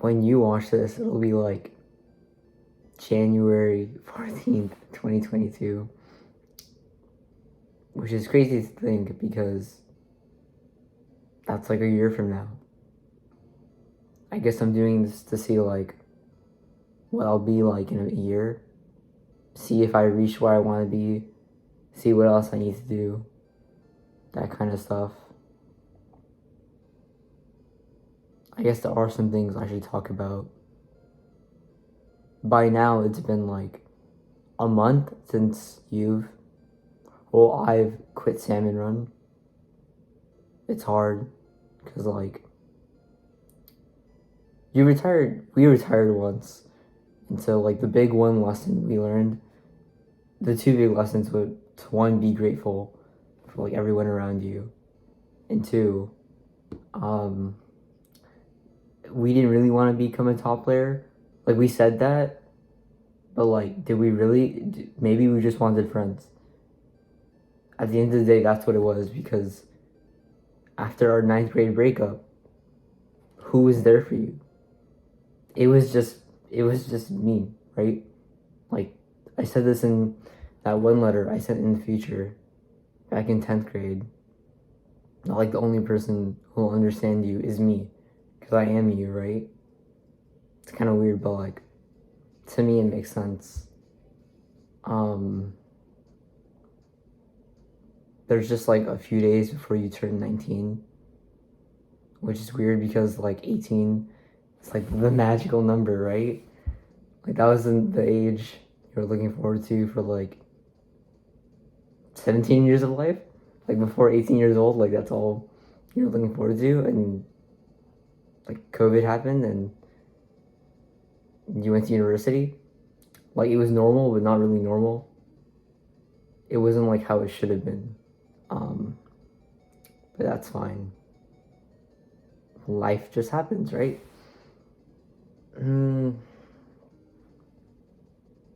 when you watch this, it'll be like January 14th, 2022, which is crazy to think because that's like a year from now. I guess I'm doing this to see like what I'll be like in a year, see if I reach where I want to be, see what else I need to do, that kind of stuff. I guess there are some things I should talk about. By now, it's been like a month since I've quit Salmon Run. It's hard because like we retired once, and so like the big one lesson we learned, the two big lessons were to one, be grateful for like everyone around you, and two, we didn't really want to become a top player. Like we said that, but like did we really? Maybe we just wanted friends. At the end of the day, that's what it was, because after our ninth grade breakup, who was there for you? It was just me, right? Like I said this in that one letter I sent in the future back in 10th grade. Not like the only person who will understand you is me, because I am you, right? It's kind of weird, but like to me it makes sense. There's just like a few days before you turn 19, which is weird because like 18 is like the magical number, right? Like that was the age you were looking forward to for like 17 years of life. Like before 18 years old, like that's all you're looking forward to. And like COVID happened and you went to university. Like it was normal, but not really normal. It wasn't like how it should have been. But that's fine. Life just happens, right?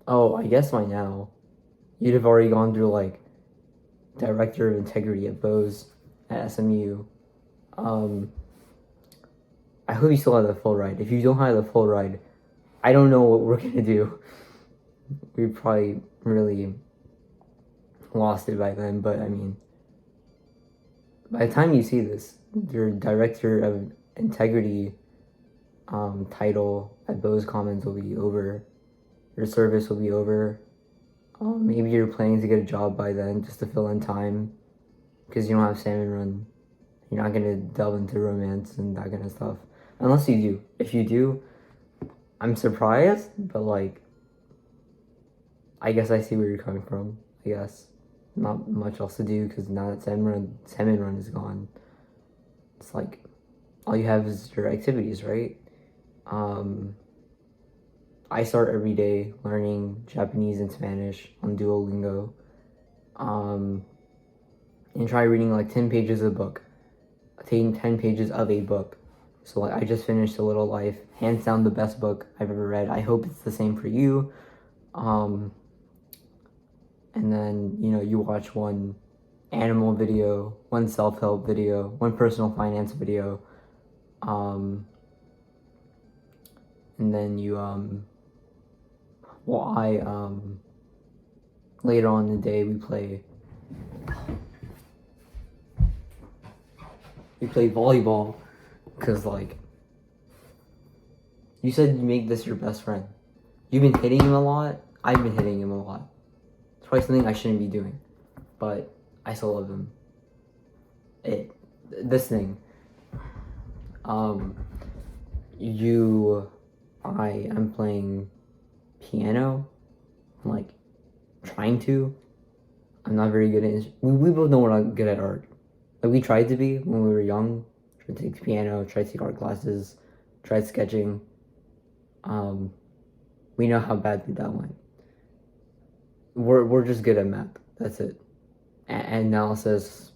Oh, I guess by now you'd have already gone through like director of integrity at Bose at SMU. I hope you still have the full ride. If you don't have the full ride, I don't know what we're gonna do. We probably really lost it by then, but I mean, by the time you see this, your director of integrity title at Bose Commons will be over. Your service will be over. Maybe you're planning to get a job by then just to fill in time because you don't have Salmon Run. You're not gonna delve into romance and that kind of stuff. Unless you do. If you do, I'm surprised, but like, I guess I see where you're coming from. I guess not much else to do because now that Salmon Run is gone, it's like all you have is your activities, right? I start every day learning Japanese and Spanish on Duolingo, and try reading like 10 pages of a book. Taking 10 pages of a book. So like I just finished A Little Life, hands down the best book I've ever read. I hope it's the same for you. And then, you watch one animal video, one self-help video, one personal finance video. And then later on in the day we play volleyball because like you said you make this your best friend. You've been hitting him a lot. I've been hitting him a lot. It's probably something I shouldn't be doing, but I still love him. This thing. I am playing piano. I'm like trying to. I'm not very good at it. We both know we're not good at art. Like we tried to be when we were young. Tried to take piano, tried to take art classes, tried sketching. We know how badly that went. We're just good at math. That's it. Analysis,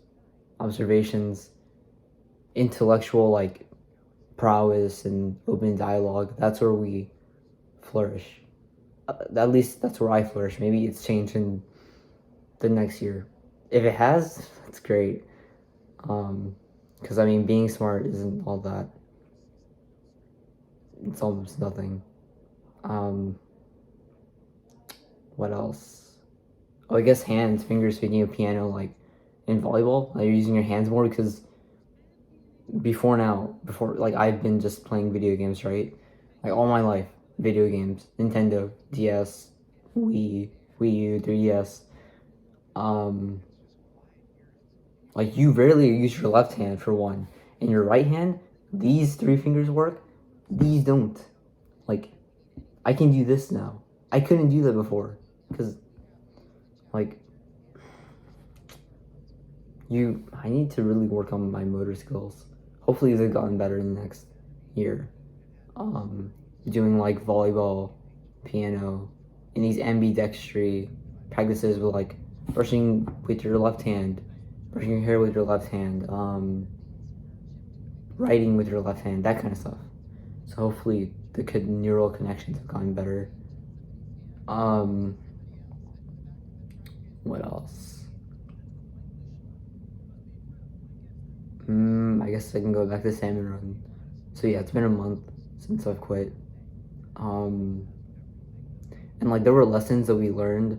observations, intellectual like prowess and open dialogue. That's where we flourish. At least that's where I flourish. Maybe it's changed in the next year. If it has, that's great. Because I mean, being smart isn't all that. it's almost nothing. What else? Oh, I guess hands, fingers. Speaking of piano, like in volleyball, like you're using your hands more because before like I've been just playing video games, right? Like all my life, video games, Nintendo, DS, Wii U, 3DS. Like you rarely use your left hand for one. In your right hand, these three fingers work. These don't. Like I can do this now. I couldn't do that before because like I need to really work on my motor skills. Hopefully they've gotten better in the next year. Doing like volleyball, piano, and these ambidextry practices with like brushing with your left hand, brushing your hair with your left hand, writing with your left hand, that kind of stuff. So hopefully the neural connections have gotten better. What else? I guess I can go back to salmon run. So yeah, it's been a month since I've quit. And like there were lessons that we learned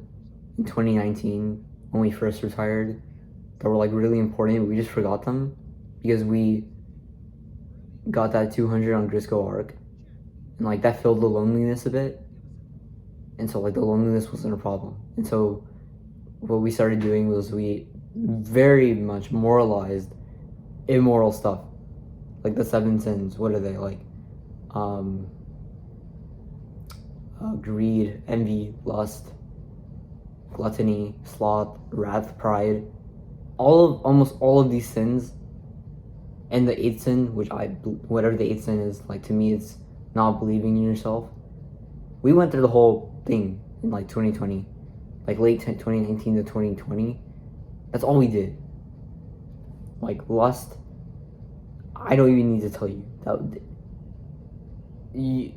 in 2019 when we first retired that were like really important, but we just forgot them because we got that 200 on Grisco arc, and like that filled the loneliness a bit, and so like the loneliness wasn't a problem. And so what we started doing was we very much moralized immoral stuff, like the 7 sins. What are they like? Greed, envy, lust, gluttony, sloth, wrath, pride. Almost all of these sins, and the 8th sin, whatever the 8th sin is, like to me, it's not believing in yourself. We went through the whole thing in like 2020, like late 2019 to 2020. That's all we did. Like lust, I don't even need to tell you that.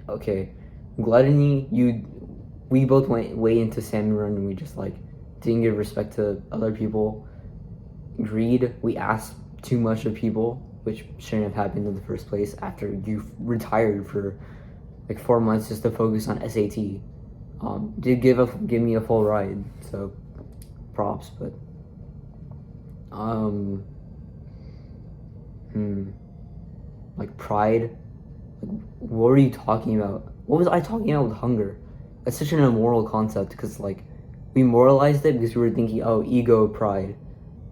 Okay, gluttony, we both went way into salmon run and we just like didn't give respect to other people. Greed, we asked too much of people, which shouldn't have happened in the first place after you retired for like 4 months just to focus on SAT. Did give me a full ride, so props, but like pride, like what were you talking about? What was I talking about with hunger? That's such an immoral concept because like we moralized it because we were thinking, oh, ego, pride,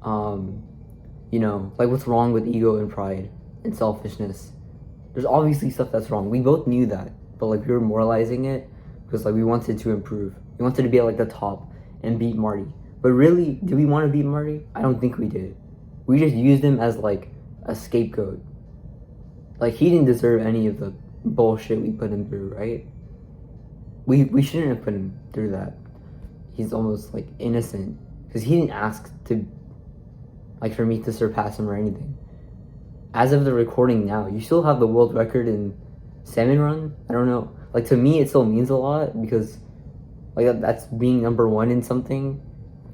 like what's wrong with ego and pride and selfishness? There's obviously stuff that's wrong. We both knew that, but like we were moralizing it because like we wanted to improve. We wanted to be at like the top and beat Marty. But really, did we want to beat Marty? I don't think we did. We just used him as like a scapegoat. Like he didn't deserve any of the bullshit we put him through, right? We shouldn't have put him through that. He's almost like innocent because he didn't ask to, like, for me to surpass him or anything. As of the recording now, you still have the world record in salmon run. I don't know. Like to me, it still means a lot because like that's being number one in something,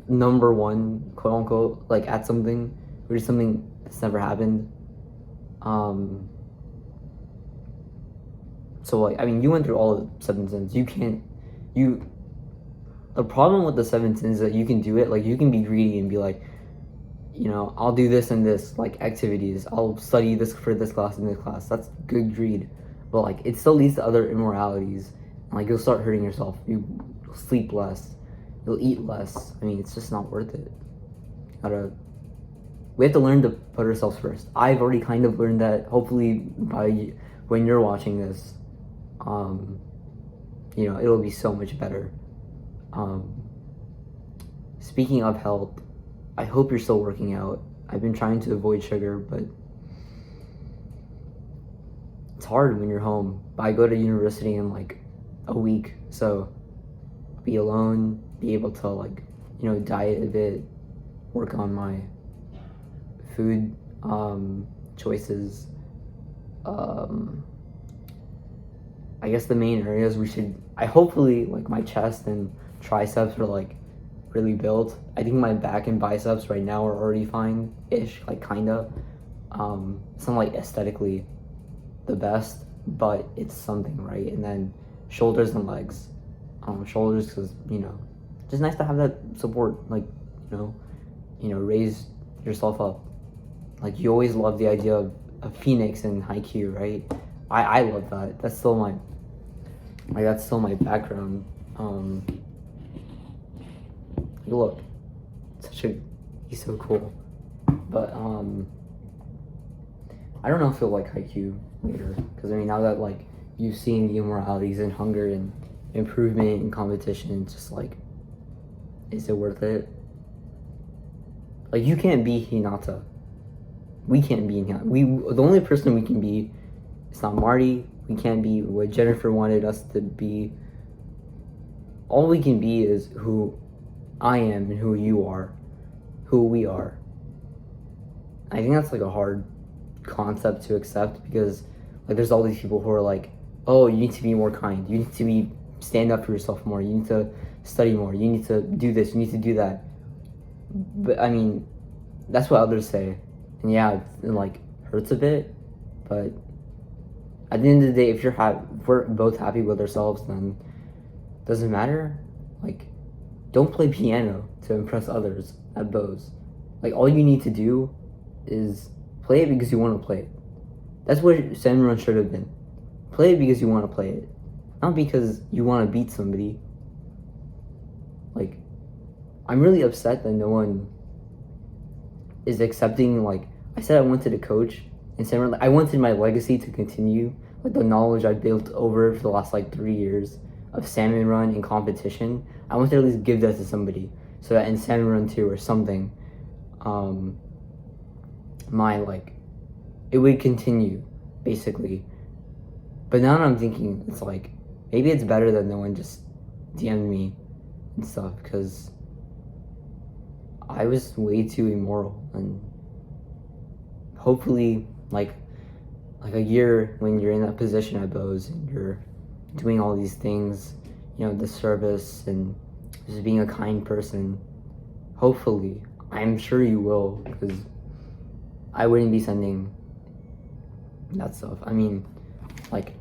number one, quote unquote, like at something, which is something that's never happened. So like, I mean, you went through all the 7 sins. The problem with the 7 sins is that you can do it. Like you can be greedy and be like, I'll do this and this, like activities. I'll study this for this class and this class. That's good greed. But like, it still leads to other immoralities. And like, you'll start hurting yourself. You'll sleep less. You'll eat less. I mean, it's just not worth it. We have to learn to put ourselves first. I've already kind of learned that. Hopefully by when you're watching this, it'll be so much better. Speaking of health, I hope you're still working out. I've been trying to avoid sugar, but it's hard when you're home. I go to university in like a week, so be alone, be able to like, diet a bit, work on my food choices. I guess the main areas I hopefully like my chest and triceps are like really built. I think my back and biceps right now are already fine-ish, like kinda. It's not like aesthetically the best, but it's something, right? And then shoulders and legs. Shoulders because just nice to have that support, like raise yourself up. Like you always love the idea of a phoenix and haiku, right? I love that. That's still my background. Look, he's so cool. But I don't know if he'll like haiku later, because I mean now that like you've seen the immoralities and hunger and improvement and competition, it's just like, is it worth it? Like you can't be Hinata. We can't be Hinata. The only person we can be, it's not Marty. We can't be what Jennifer wanted us to be. All we can be is who I am and who you are, who we are. I think that's like a hard concept to accept, because like there's all these people who are like, oh, you need to be more kind, you need to stand up for yourself more, you need to study more, you need to do this, you need to do that. But I mean, that's what others say, and yeah, it like hurts a bit, but at the end of the day, if we're both happy with ourselves, then it doesn't matter. Like, don't play piano to impress others at Bose. Like, all you need to do is play it because you want to play it. That's what Senran should have been. Play it because you want to play it, not because you want to beat somebody. Like, I'm really upset that no one is accepting, like, I said I wanted to coach, and Senran, like, I wanted my legacy to continue, like the knowledge I built over for the last like 3 years of salmon run and competition. I wanted to at least give that to somebody, so that in salmon run 2 or something, it would continue, basically. But now I'm thinking, it's like, maybe it's better that no one just DM'd me and stuff, because I was way too immoral. And hopefully, like a year when you're in that position at Bose and you're doing all these things, the service and just being a kind person, hopefully, I'm sure you will, because I wouldn't be sending that stuff. I mean, like,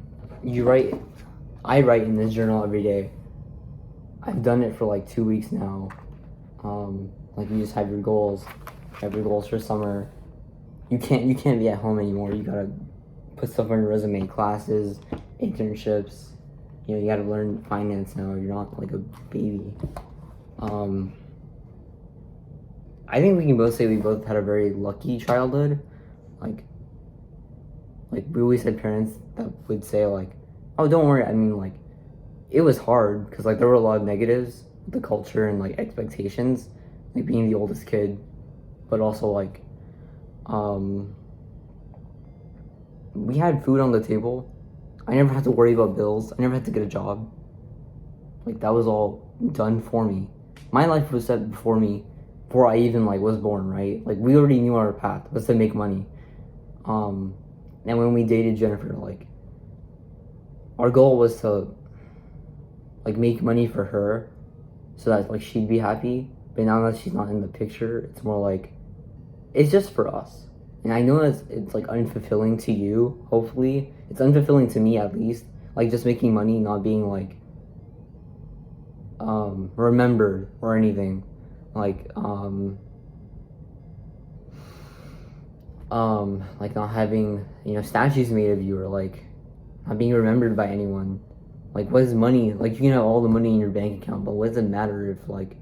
I write in this journal every day. I've done it for like 2 weeks now. Like, you just have your goals for summer. You can't be at home anymore. You gotta put stuff on your resume, classes, internships. You gotta learn finance now. You're not like a baby. I think we can both say we both had a very lucky childhood. Like we always had parents that would say like, oh, don't worry. I mean, like, it was hard because like there were a lot of negatives with the culture and like expectations, like being the oldest kid, but also like, we had food on the table. I never had to worry about bills. I never had to get a job. Like, that was all done for me. My life was set before me, before I even like was born, right? Like, we already knew our path was to make money. And when we dated Jennifer, like, our goal was to like make money for her so that like she'd be happy. But now that she's not in the picture, it's more like, it's just for us. And I know it's like unfulfilling to you, hopefully. It's unfulfilling to me, at least. Like, just making money, not being like remembered or anything. Like like not having, statues made of you, or like not being remembered by anyone. Like, what is money? Like, you can have all the money in your bank account, but what does it matter if like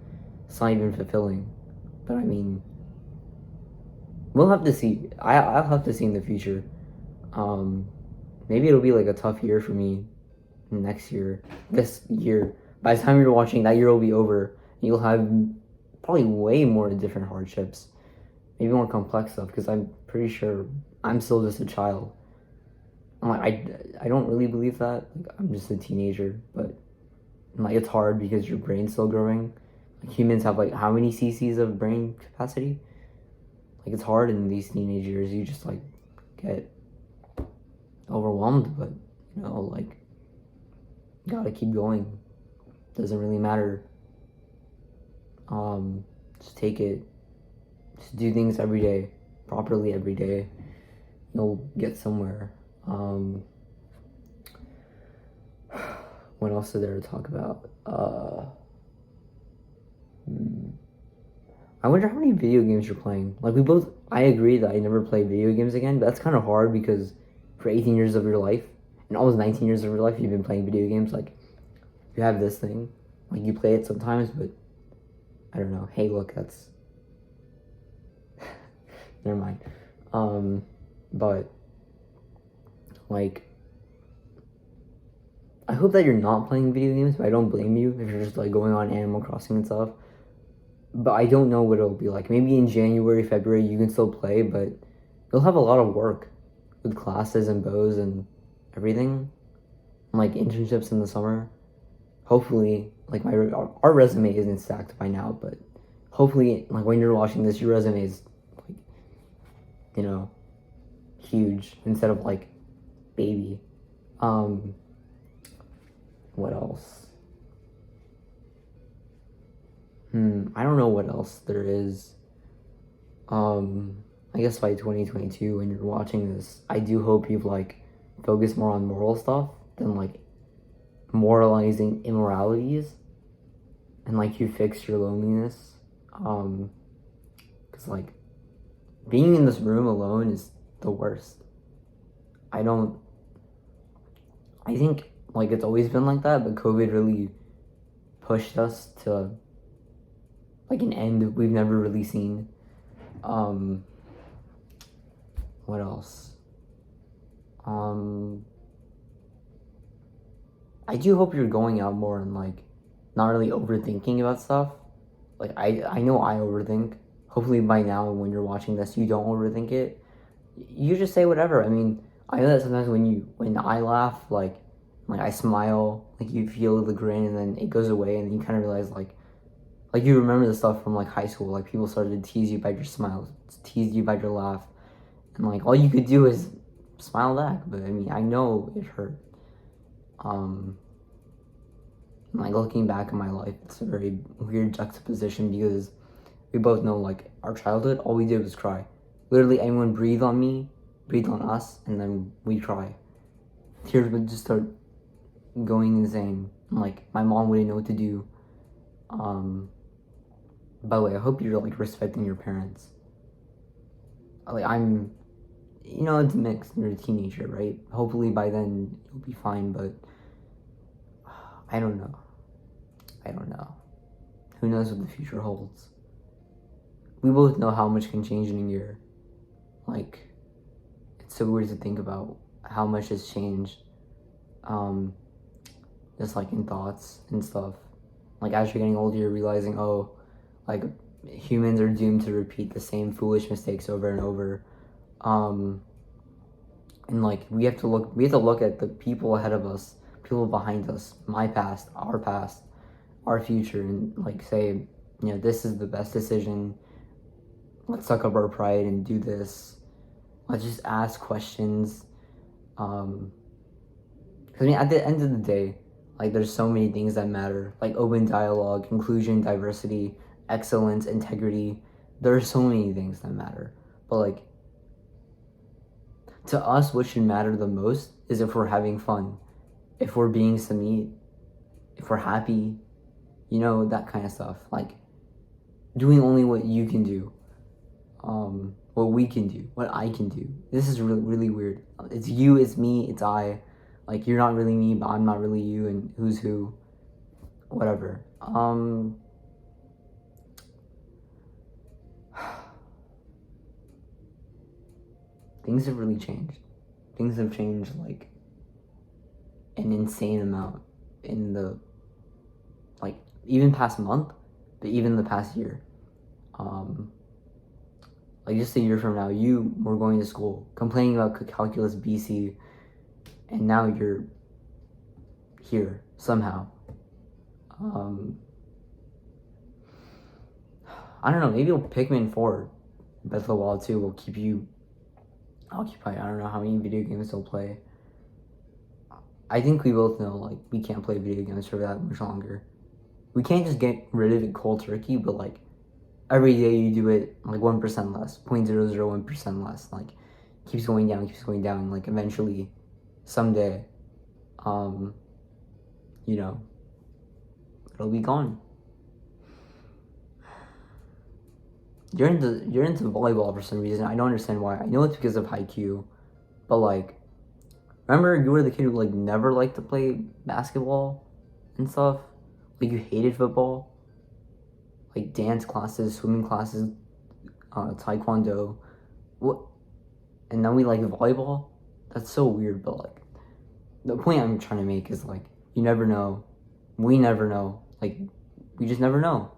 it's not even fulfilling? But I mean, we'll have to see. I'll have to see in the future. Maybe it'll be like a tough year for me next year. This year. By the time you're watching, that year will be over. You'll have probably way more different hardships. Maybe more complex stuff, because I'm pretty sure I'm still just a child. I'm like, I don't really believe that. Like, I'm just a teenager, but like, it's hard because your brain's still growing. Like, humans have like how many cc's of brain capacity? Like, it's hard in these teenage years. You just like get overwhelmed, but like, gotta keep going. Doesn't really matter. Just take it. Just do things every day, properly every day. You'll get somewhere. what else is there to talk about? I wonder how many video games you're playing. Like I agree that I never play video games again, but that's kind of hard because for 18 years of your life, and almost 19 years of your life, you've been playing video games. Like, you have this thing, like you play it sometimes, but I don't know. Hey, look, that's never mind. But like, I hope that you're not playing video games, but I don't blame you if you're just like going on Animal Crossing and stuff. But I don't know what it'll be like. Maybe in January, February, you can still play, but you'll have a lot of work with classes and bows and everything, and like internships in the summer. Hopefully, like our resume isn't stacked by now, but hopefully, like when you're watching this, your resume is like, you know, huge instead of like baby. What else? I don't know what else there is. I guess by 2022, when you're watching this, I do hope you've like focused more on moral stuff than like moralizing immoralities, and like you fix your loneliness. Because like being in this room alone is the worst. I think like it's always been like that, but COVID really pushed us to like an end we've never really seen. What else? I do hope you're going out more and like not really overthinking about stuff. Like I know I overthink. Hopefully by now when you're watching this you don't overthink it. You just say whatever. I mean, I know that sometimes when I laugh, like I smile, like you feel the grin and then it goes away and you kind of realize like you remember the stuff from like high school, like people started to tease you about your smile, tease you about your laugh, and like all you could do is smile back. But I mean, I know it hurt. Like looking back in my life, it's a very weird juxtaposition because we both know like our childhood, all we did was cry. Literally, anyone breathed on me, breathed on us, and then we cry. Tears would just start going insane. And, like my mom wouldn't know what to do. By the way, I hope you're like respecting your parents. Like it's mixed. You're a teenager, right? Hopefully by then you'll be fine, but I don't know. Who knows what the future holds? We both know how much can change in a year. Like, it's so weird to think about how much has changed. Just like in thoughts and stuff. Like as you're getting older, you're realizing, oh, like humans are doomed to repeat the same foolish mistakes over and over. And like we have to look at the people ahead of us, people behind us, my past, our future, and like say, this is the best decision. Let's suck up our pride and do this. Let's just ask questions. 'Cause I mean, at the end of the day, like there's so many things that matter, like open dialogue, inclusion, diversity, excellence, integrity. There are so many things that matter. But like, to us, what should matter the most is if we're having fun, if we're being Samit, if we're happy, that kind of stuff. Like, doing only what you can do, what we can do, what I can do. This is really, really weird. It's you, it's me, it's I. Like, you're not really me, but I'm not really you, and who's who, whatever. Things have really changed. Things have changed, like, an insane amount in the, like, even past month, but even the past year. Like, just a year from now, you were going to school, complaining about calculus BC, and now you're here, somehow. I don't know, maybe Pikmin 4, Breath of the Wild 2 will keep you occupied. I don't know how many video games they'll play. I think we both know, like, we can't play video games for that much longer. We can't just get rid of it cold turkey, but, like, every day you do it, like, 1% less, 0.001% less, like, keeps going down, like, eventually, someday, you know, it'll be gone. You're into volleyball for some reason. I don't understand why. I know it's because of Haikyuu, but like, remember you were the kid who like never liked to play basketball and stuff. Like you hated football, like dance classes, swimming classes, taekwondo. What? And now we like volleyball. That's so weird. But like, the point I'm trying to make is like, you never know. We never know. Like, we just never know.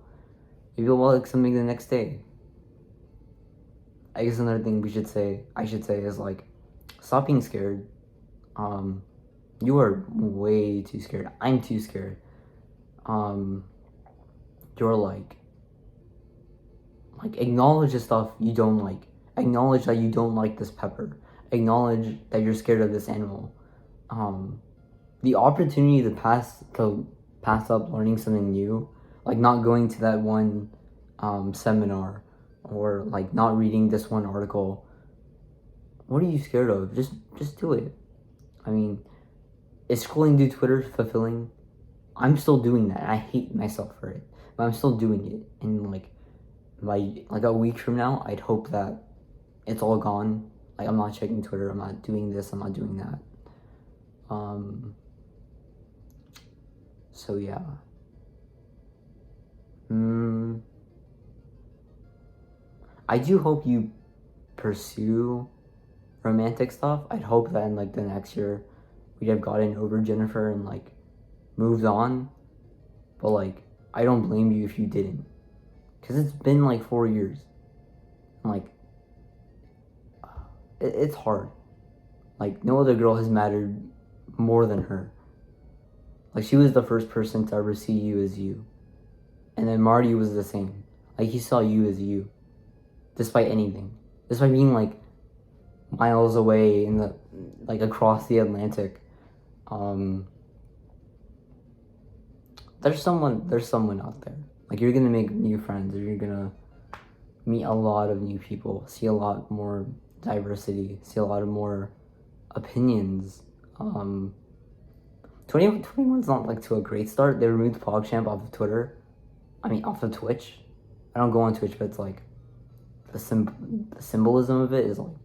Maybe we'll like something the next day. I guess another thing I should say is like, stop being scared. You are way too scared. I'm too scared. You're like acknowledge the stuff you don't like. Acknowledge that you don't like this pepper. Acknowledge that you're scared of this animal. The opportunity to pass up learning something new, like not going to that one seminar, or like not reading this one article. What are you scared of? Just do it. I mean, is scrolling through Twitter fulfilling? I'm still doing that. I hate myself for it, but I'm still doing it. And like, by like a week from now, I'd hope that it's all gone. Like, I'm not checking Twitter. I'm not doing this. I'm not doing that. So yeah. I do hope you pursue romantic stuff. I'd hope that in like the next year we'd have gotten over Jennifer and like moved on. But like, I don't blame you if you didn't, because it's been like 4 years. Like, it's hard. Like, no other girl has mattered more than her. Like, she was the first person to ever see you as you. And then Marty was the same. Like, he saw you as you, despite anything. Despite being like miles away in the, like, across the Atlantic. There's someone out there. Like, you're gonna make new friends, or you're gonna meet a lot of new people, see a lot more diversity, see a lot of more opinions. 2021's not like to a great start. They removed PogChamp off of Twitter. I mean, off of Twitch. I don't go on Twitch, but it's like the symbolism of it is like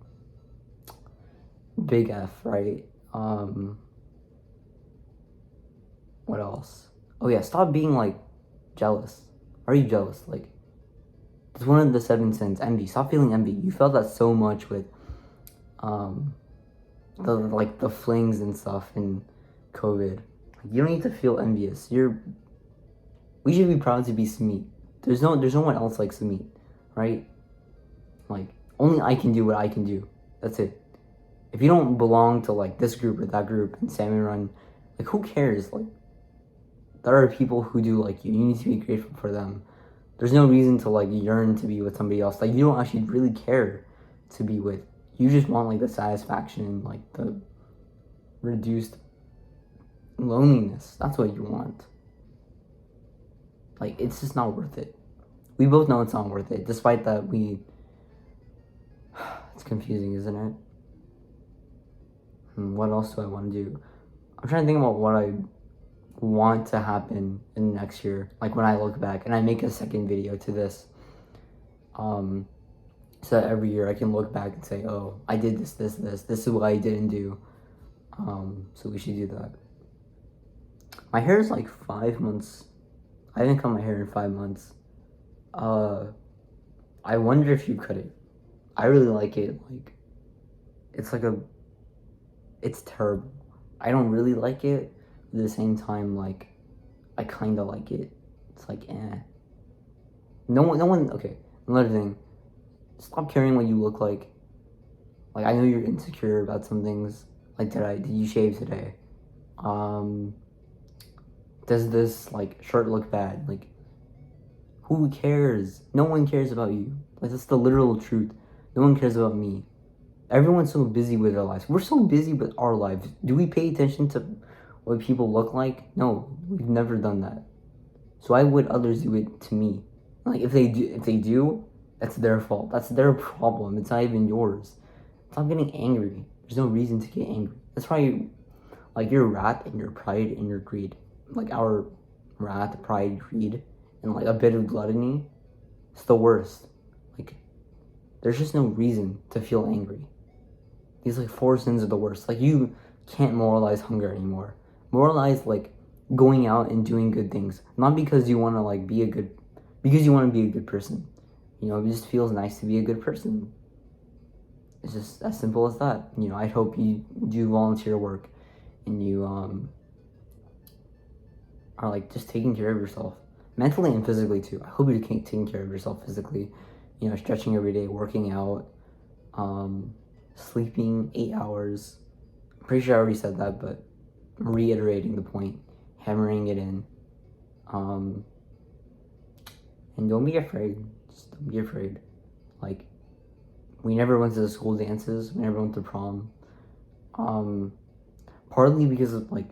big F, right? What else? Oh yeah, stop being like jealous. Are you jealous? Like, it's one of the 7 sins, envy. Stop feeling envy. You felt that so much with the flings and stuff in COVID. Like, you don't need to feel envious. We should be proud to be Smeet. There's no one else like Smeet, right? Like, only I can do what I can do. That's it. If you don't belong to like this group or that group in Salmon Run, like, who cares? Like, there are people who do like you. You need to be grateful for them. There's no reason to like yearn to be with somebody else. Like, you don't actually really care to be with. You just want like the satisfaction and like the reduced loneliness. That's what you want. Like, it's just not worth it. We both know it's not worth it, despite that it's confusing, isn't it? What else do I want to do? I'm trying to think about what I want to happen in the next year. Like, when I look back and I make a second video to this. So that every year I can look back and say, oh, I did this. This is what I didn't do. So we should do that. My hair is like 5 months. I haven't cut my hair in 5 months. I wonder if you cut it. I really like it. Like, it's terrible. I don't really like it. At the same time, like, I kind of like it. It's like, eh. No one, okay, another thing. Stop caring what you look like. Like, I know you're insecure about some things. Like, did you shave today? Does this, like, shirt look bad? Like, who cares? No one cares about you. Like, that's the literal truth. No one cares about me. Everyone's so busy with their lives. We're so busy with our lives. Do we pay attention to what people look like? No, we've never done that. So why would others do it to me? Like, if they do, that's their fault. That's their problem. It's not even yours. Stop getting angry. There's no reason to get angry. That's why your wrath and your pride and your greed. like our wrath, pride, greed, and like a bit of gluttony, it's the worst. Like, there's just no reason to feel angry. These like 4 sins are the worst. Like, you can't moralize hunger anymore. Moralize like going out and doing good things, not because you want to like be a good, because you want to be a good person. You know, it just feels nice to be a good person. It's just as simple as that. You know, I hope you do volunteer work and you are like just taking care of yourself mentally and physically too. I hope you're taking care of yourself physically. You know, stretching every day, working out, sleeping 8 hours. I'm pretty sure I already said that, but I'm reiterating the point, hammering it in. And don't be afraid. Just don't be afraid. Like, we never went to the school dances. We never went to prom. Partly because of like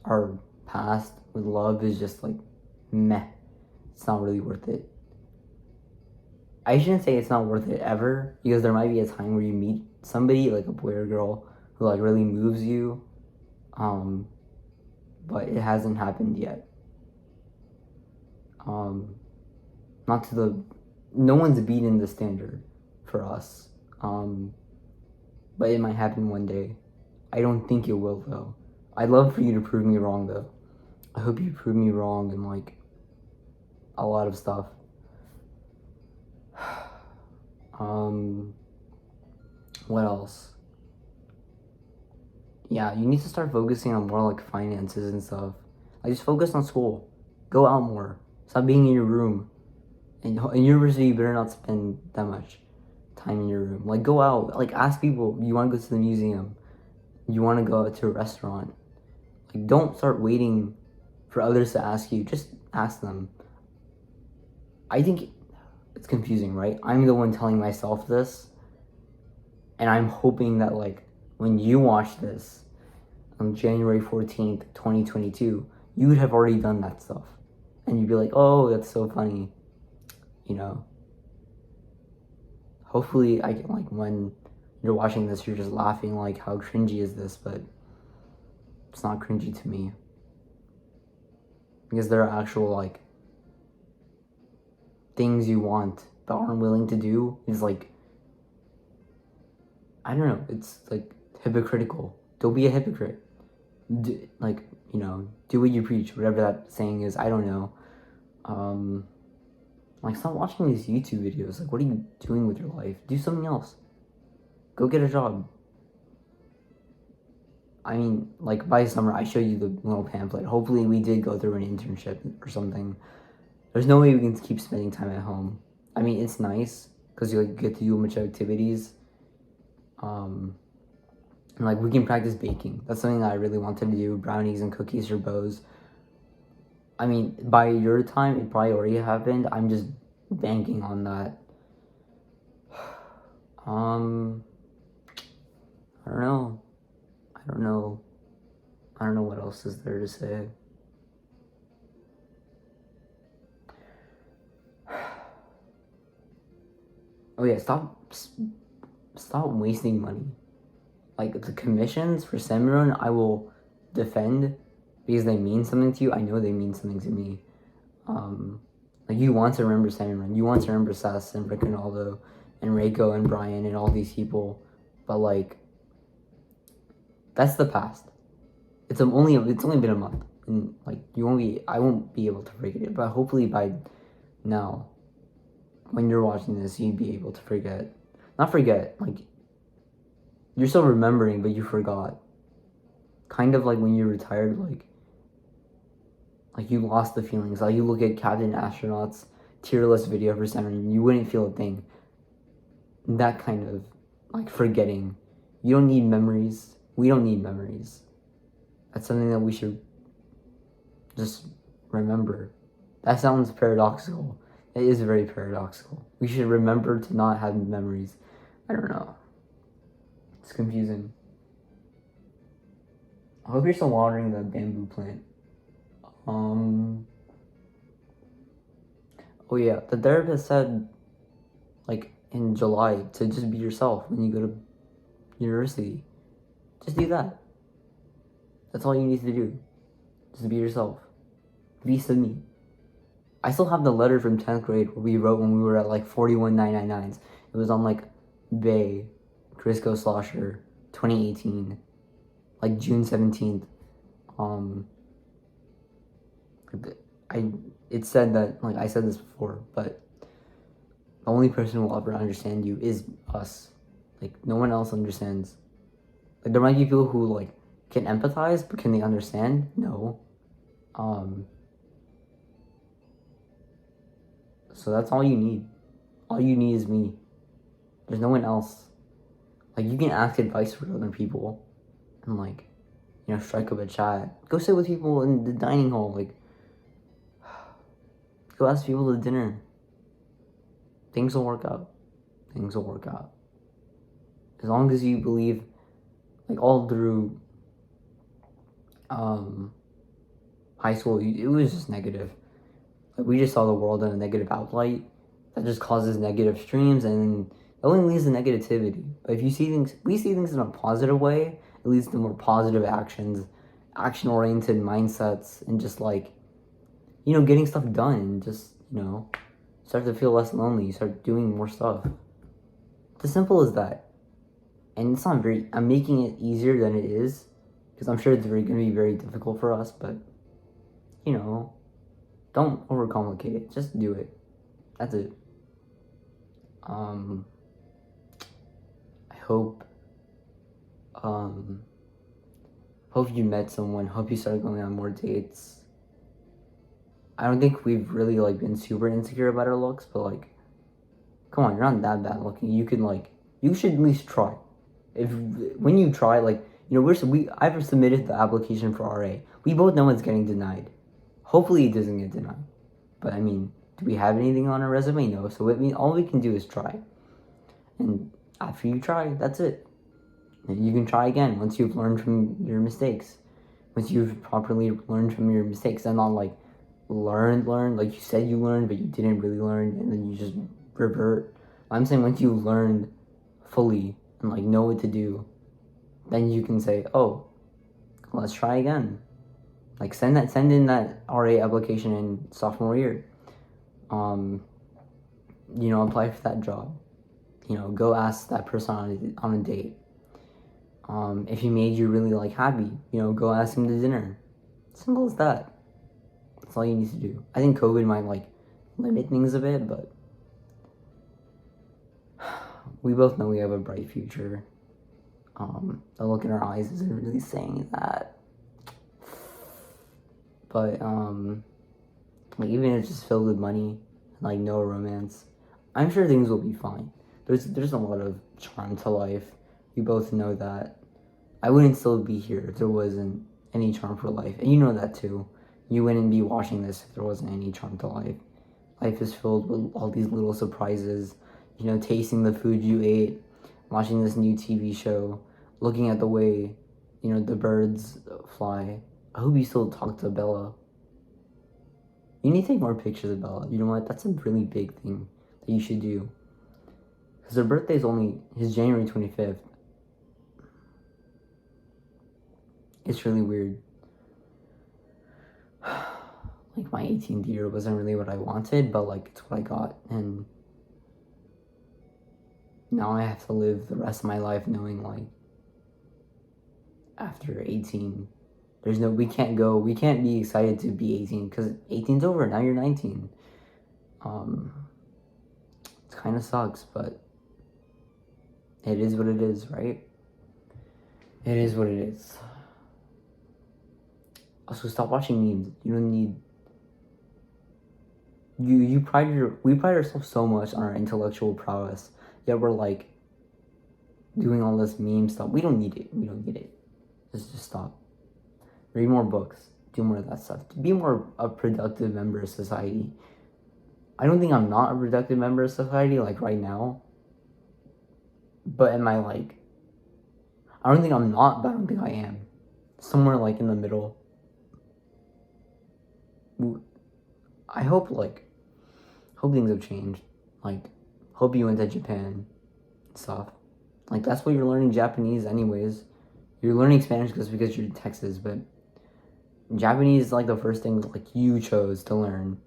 our past with love is just like meh. It's not really worth it. I shouldn't say it's not worth it ever, because there might be a time where you meet somebody, like a boy or girl, who like really moves you. But it hasn't happened yet. Not to the, no one's beaten the standard for us. But it might happen one day. I don't think it will though. I'd love for you to prove me wrong though. I hope you prove me wrong in like a lot of stuff. What else? Yeah, you need to start focusing on more like finances and stuff. Like, just focus on school. Go out more. Stop being in your room. In university, you better not spend that much time in your room. Like, go out. Like, ask people. You want to go to the museum? You want to go to a restaurant? Like, don't start waiting for others to ask you. Just ask them. I think it's confusing, right? I'm the one telling myself this, and I'm hoping that like when you watch this on January 14th, 2022, you would have already done that stuff. And you'd be like, oh, that's so funny. You know? Hopefully I can, like, when you're watching this, you're just laughing like, how cringy is this? But it's not cringy to me. Because there are actual like things you want but aren't willing to do is like, I don't know, it's like hypocritical. Don't be a hypocrite. Like, you know, do what you preach, whatever that saying is. I don't know. Like, stop watching these YouTube videos. Like, what are you doing with your life? Do something else. Go get a job. I mean, like, by summer, I showed you the little pamphlet. Hopefully we did go through an internship or something. There's no way we can keep spending time at home. I mean, it's nice because you like get to do a bunch of activities. And like, we can practice baking. That's something that I really wanted to do. Brownies and cookies or bows. I mean, by your time, it probably already happened. I'm just banking on that. I don't know. I don't know what else is there to say. Oh yeah, stop wasting money. Like, the commissions for Semron, I will defend because they mean something to you. I know they mean something to me. Like, you want to remember Semron, you want to remember Sess and Rick Ronaldo and Reiko and Brian and all these people, but like, that's the past. It's only been a month, and like, I won't be able to forget it. But hopefully by now, when you're watching this, you'd be able to forget. Not forget, like, you're still remembering, but you forgot. Kind of like when you retired, like you lost the feelings. Like, you look at Captain Astronaut's tier list video for Saturn, you wouldn't feel a thing. That kind of like forgetting. You don't need memories. We don't need memories. That's something that we should just remember. That sounds paradoxical. It is very paradoxical. We should remember to not have memories. I don't know. It's confusing. I hope you're still watering the bamboo plant. Oh yeah, the therapist said, like, in July, to just be yourself when you go to university. Just do that. That's all you need to do. Just be yourself. Visa me. I still have the letter from 10th grade where we wrote when we were at like 41,999s. It was on like Bay, Crisco Slosher, 2018, like June 17th. I it said that, like I said this before, but the only person who will ever understand you is us. Like no one else understands. Like there might be people who like can empathize, but can they understand? No. So that's all you need. All you need is me. There's no one else. Like you can ask advice from other people, and like, you know, strike up a chat. Go sit with people in the dining hall. Like, go ask people to dinner. Things will work out. Things will work out. As long as you believe, like all through high school, it was just negative. Like we just saw the world in a negative outlight that just causes negative streams, and it only leads to negativity. But if you see things, we see things in a positive way, it leads to more positive actions, action-oriented mindsets, and just like, you know, getting stuff done, and just, you know, start to feel less lonely. You start doing more stuff. It's as simple as that. And it's not very, I'm making it easier than it is, because I'm sure it's going to be very difficult for us, but, you know, don't overcomplicate it. Just do it. That's it. I hope you met someone. Hope you started going on more dates. I don't think we've really like been super insecure about our looks, but like, come on, you're not that bad looking. You can like, you should at least try. If when you try, like, you know, I've submitted the application for RA. We both know it's getting denied. Hopefully it doesn't get denied. But I mean, do we have anything on our resume? No. So all we can do is try. And after you try, that's it. And you can try again once you've learned from your mistakes. Once you've properly learned from your mistakes, and not like learn, like you said you learned, but you didn't really learn, and then you just revert. I'm saying once you learned fully and like know what to do, then you can say, oh, let's try again. Like send in that RA application in sophomore year. You know, apply for that job. You know, go ask that person on a date. If he made you really like happy, you know, go ask him to dinner. Simple as that. That's all you need to do. I think COVID might like limit things a bit, but we both know we have a bright future. The look in our eyes isn't really saying that. But like even if it's just filled with money and like no romance, I'm sure things will be fine. There's a lot of charm to life. We both know that. I wouldn't still be here if there wasn't any charm for life, and you know that too. You wouldn't be watching this if there wasn't any charm to life. Life is filled with all these little surprises. You know, tasting the food you ate, watching this new TV show, looking at the way, you know, the birds fly. I hope you still talk to Bella. You need to take more pictures of Bella. You know what? That's a really big thing that you should do. Because her birthday is January 25th. It's really weird. Like my 18th year wasn't really what I wanted, but like it's what I got. And now I have to live the rest of my life knowing like after 18, we can't be excited to be 18 because 18's over. Now you're 19. It kind of sucks, but it is what it is, right? It is what it is. Also, stop watching memes. You don't need. We pride ourselves so much on our intellectual prowess, yet we're like doing all this meme stuff. We don't need it. We don't need it. Just stop. Read more books. Do more of that stuff. Be more a productive member of society. I don't think I'm not a productive member of society like right now. But am I like? I don't think I'm not, but I don't think I am. Somewhere like in the middle. I hope things have changed. Like, hope you went to Japan and stuff. Like, that's why you're learning Japanese anyways. You're learning Spanish because you're in Texas, but Japanese is like the first thing like you chose to learn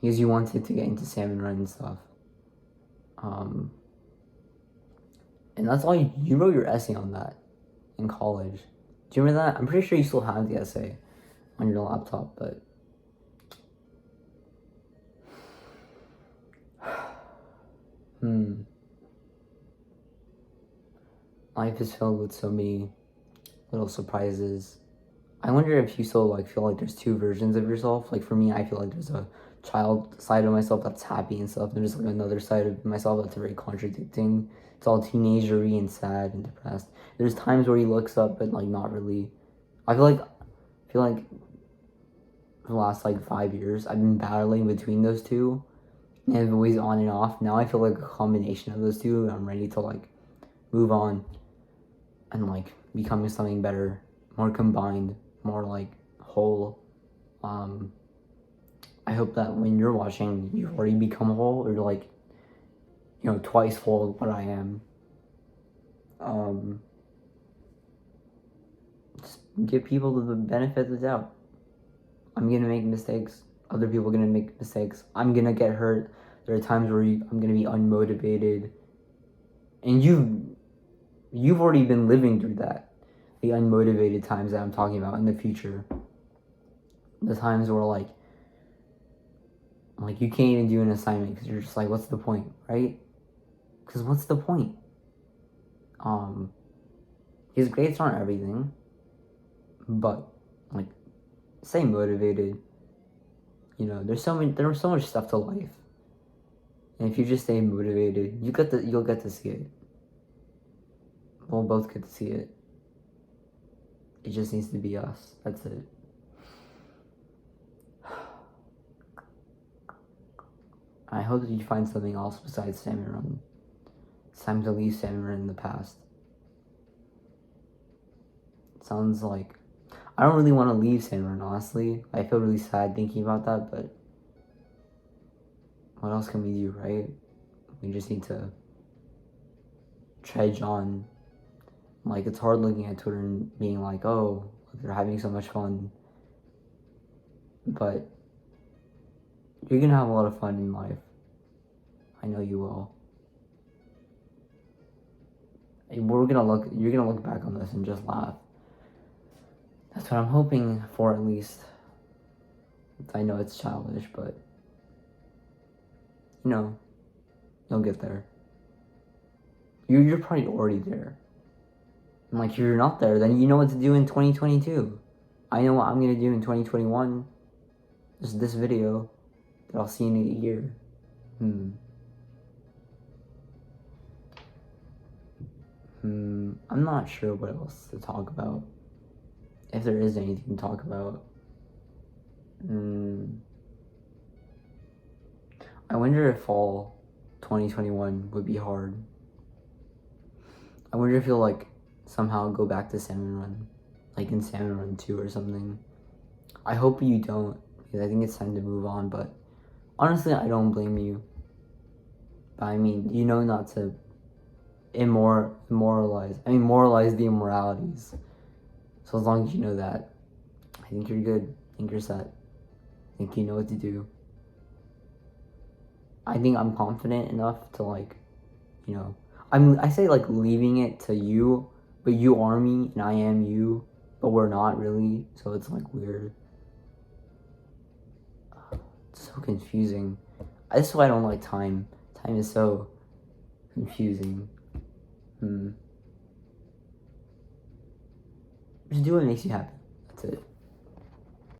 because you wanted to get into salmon run and stuff. And that's all you wrote your essay on that in college. Do you remember that? I'm pretty sure you still have the essay on your laptop, but life is filled with so many little surprises. I wonder if you still like feel like there's two versions of yourself. Like for me, I feel like there's a child side of myself that's happy and stuff. There's like another side of myself that's very contradicting. It's all teenagery and sad and depressed. There's times where he looks up, but like not really. I feel like for the last like 5 years, I've been battling between those two, and it's always on and off. Now I feel like a combination of those two, and I'm ready to like move on and like becoming something better, more combined, more like whole. I hope that when you're watching, you've already become whole, or like, you know, twice whole what I am. Just give people the benefit of the doubt. I'm gonna make mistakes. Other people are gonna make mistakes. I'm gonna get hurt. There are times where I'm gonna be unmotivated, and you've already been living through that. The unmotivated times that I'm talking about in the future. The times where like you can't even do an assignment because you're just like, what's the point, right? Because what's the point? His grades aren't everything, but like, stay motivated. You know, there's so much stuff to life, and if you just stay motivated, you'll get to see it. We'll both get to see it. It just needs to be us. That's it. I hope that you find something else besides salmon run. It's time to leave salmon run in the past. It sounds like I don't really want to leave salmon run, honestly. I feel really sad thinking about that, but what else can we do, right? We just need to trudge on. Like, it's hard looking at Twitter and being like, oh, they're having so much fun. But you're gonna have a lot of fun in life. I know you will. You're gonna look back on this and just laugh. That's what I'm hoping for, at least. I know it's childish, but you know, you'll get there. You're probably already there. And like, if you're not there, then you know what to do in 2022. I know what I'm gonna do in 2021. Just this video that I'll see in a year. I'm not sure what else to talk about. If there is anything to talk about. I wonder if fall 2021 would be hard. I wonder if you'll like somehow go back to salmon run, like in salmon run 2 or something. I hope you don't, because I think it's time to move on, but honestly, I don't blame you. But I mean, you know not to moralize the immoralities. So as long as you know that, I think you're good. I think you're set. I think you know what to do. I think I'm confident enough to like, you know, I say like leaving it to you, but you are me and I am you, but we're not really, so it's like weird. It's so confusing. That's why I don't like time. Time is so confusing. Just do what makes you happy. That's it.